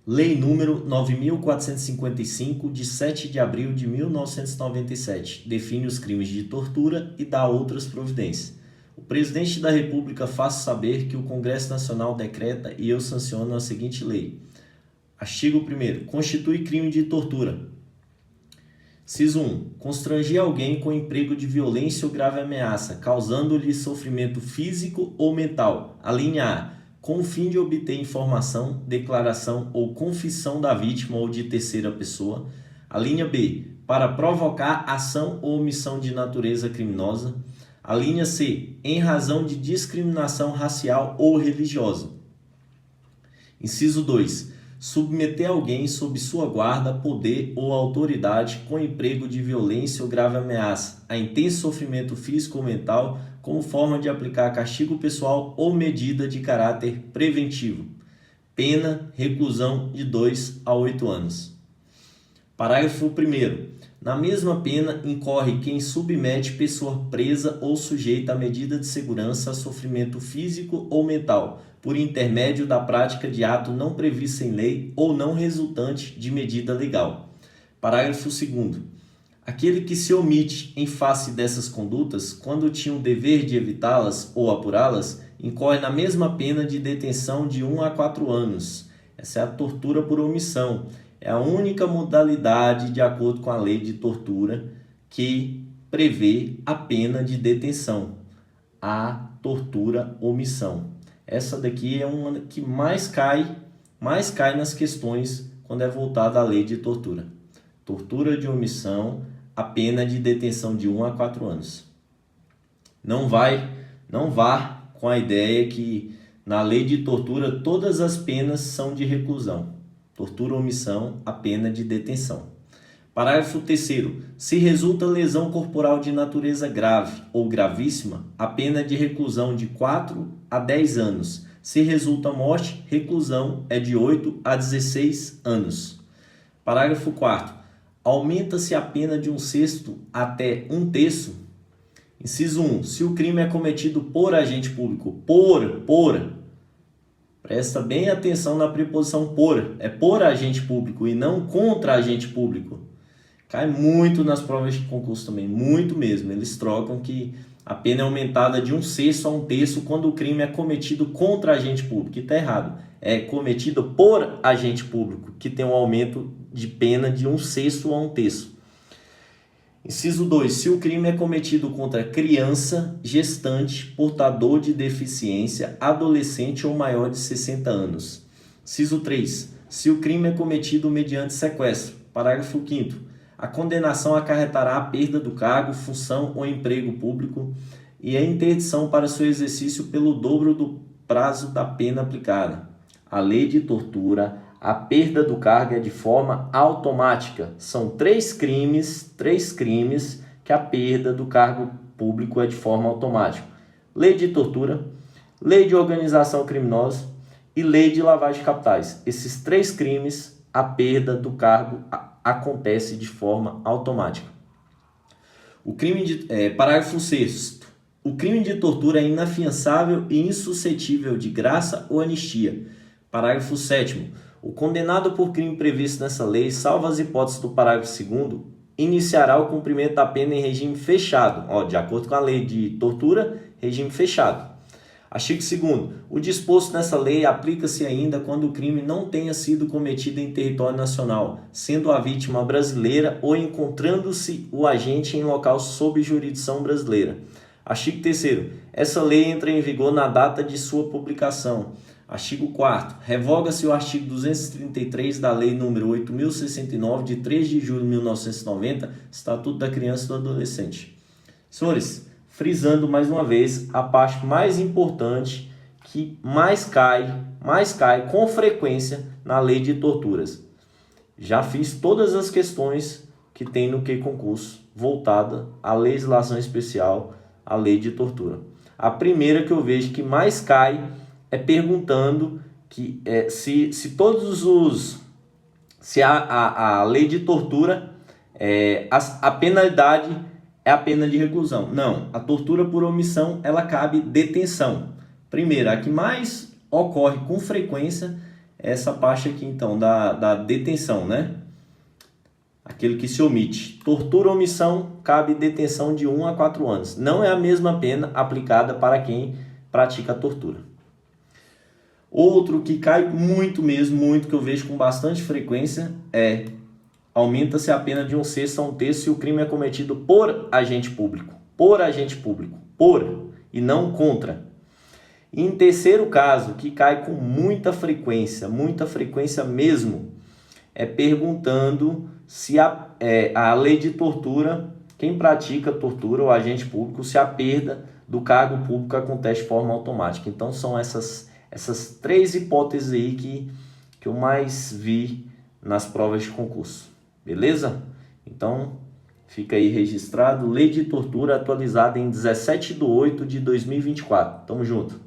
Lei número 9.455, de 7 de abril de 1997, define os crimes de tortura e dá outras providências. O Presidente da República faz saber que o Congresso Nacional decreta e eu sanciono a seguinte lei. Artigo 1º. Constitui crime de tortura. Inciso 1. Constranger alguém com emprego de violência ou grave ameaça, causando-lhe sofrimento físico ou mental. A linha A. Com o fim de obter informação, declaração ou confissão da vítima ou de terceira pessoa. A linha B. Para provocar ação ou omissão de natureza criminosa. A linha C. Em razão de discriminação racial ou religiosa. Inciso 2. Submeter alguém sob sua guarda, poder ou autoridade com emprego de violência ou grave ameaça a intenso sofrimento físico ou mental como forma de aplicar castigo pessoal ou medida de caráter preventivo. Pena, reclusão de 2 a 8 anos. Parágrafo 1º. Na mesma pena incorre quem submete pessoa presa ou sujeita a medida de segurança a sofrimento físico ou mental, por intermédio da prática de ato não previsto em lei ou não resultante de medida legal. Parágrafo 2º. Aquele que se omite em face dessas condutas, quando tinha o dever de evitá-las ou apurá-las, incorre na mesma pena de detenção de 1 a 4 anos. Essa é a tortura por omissão. É a única modalidade, de acordo com a lei de tortura, que prevê a pena de detenção, a tortura omissão. Essa daqui é uma que mais cai nas questões quando é voltada à lei de tortura. Tortura de omissão, a pena de detenção de 1 a 4 anos. Não vá com a ideia que na lei de tortura todas as penas são de reclusão. Tortura ou omissão, a pena de detenção. Parágrafo 3º. Se resulta lesão corporal de natureza grave ou gravíssima, a pena de reclusão de 4 a 10 anos. Se resulta morte, reclusão é de 8 a 16 anos. Parágrafo 4º. Aumenta-se a pena de 1/6 até 1/3. Inciso 1. Se o crime é cometido por agente público, presta bem atenção na preposição por. É por agente público e não contra agente público. Cai muito nas provas de concurso também, muito mesmo. Eles trocam que a pena é aumentada de 1/6 a 1/3 quando o crime é cometido contra agente público. E está errado. É cometido por agente público, que tem um aumento de pena de 1/6 a 1/3. Inciso 2. Se o crime é cometido contra criança, gestante, portador de deficiência, adolescente ou maior de 60 anos. Inciso 3. Se o crime é cometido mediante sequestro. Parágrafo 5º. A condenação acarretará a perda do cargo, função ou emprego público e a interdição para seu exercício pelo dobro do prazo da pena aplicada. A lei de tortura, a perda do cargo é de forma automática. São três crimes que a perda do cargo público é de forma automática. Lei de tortura, lei de organização criminosa e lei de lavagem de capitais. Esses 3 crimes, a perda do cargo acontece de forma automática. Parágrafo 6º. O crime de tortura é inafiançável e insuscetível de graça ou anistia. Parágrafo 7º. O condenado por crime previsto nessa lei, salvo as hipóteses do parágrafo 2º, iniciará o cumprimento da pena em regime fechado. De acordo com a lei de tortura, regime fechado. Artigo 2º. O disposto nessa lei aplica-se ainda quando o crime não tenha sido cometido em território nacional, sendo a vítima brasileira ou encontrando-se o agente em local sob jurisdição brasileira. Artigo 3º. Essa lei entra em vigor na data de sua publicação. Artigo 4º. Revoga-se o artigo 233 da Lei nº 8.069, de 3 de julho de 1990, Estatuto da Criança e do Adolescente. Senhores, frisando mais uma vez a parte mais importante que mais cai com frequência na lei de torturas. Já fiz todas as questões que tem no QI Concurso voltada à legislação especial, à lei de tortura. A primeira que eu vejo que mais cai é perguntando que se a lei de tortura, a penalidade é a pena de reclusão. Não, a tortura por omissão, ela cabe detenção. Primeiro, a que mais ocorre com frequência essa parte aqui, então, da detenção, né? Aquele que se omite. Tortura ou omissão, cabe detenção de 1 a 4 anos. Não é a mesma pena aplicada para quem pratica a tortura. Outro que cai muito mesmo, muito, que eu vejo com bastante frequência, aumenta-se a pena de 1/6 a 1/3 se o crime é cometido por agente público. Por agente público. Por e não contra. E em terceiro caso, que cai com muita frequência mesmo, é perguntando se a lei de tortura, quem pratica tortura, o agente público, se a perda do cargo público acontece de forma automática. Então são essas 3 hipóteses aí que eu mais vi nas provas de concurso. Beleza? Então fica aí registrado, lei de tortura atualizada em 17/8/2024. Tamo junto!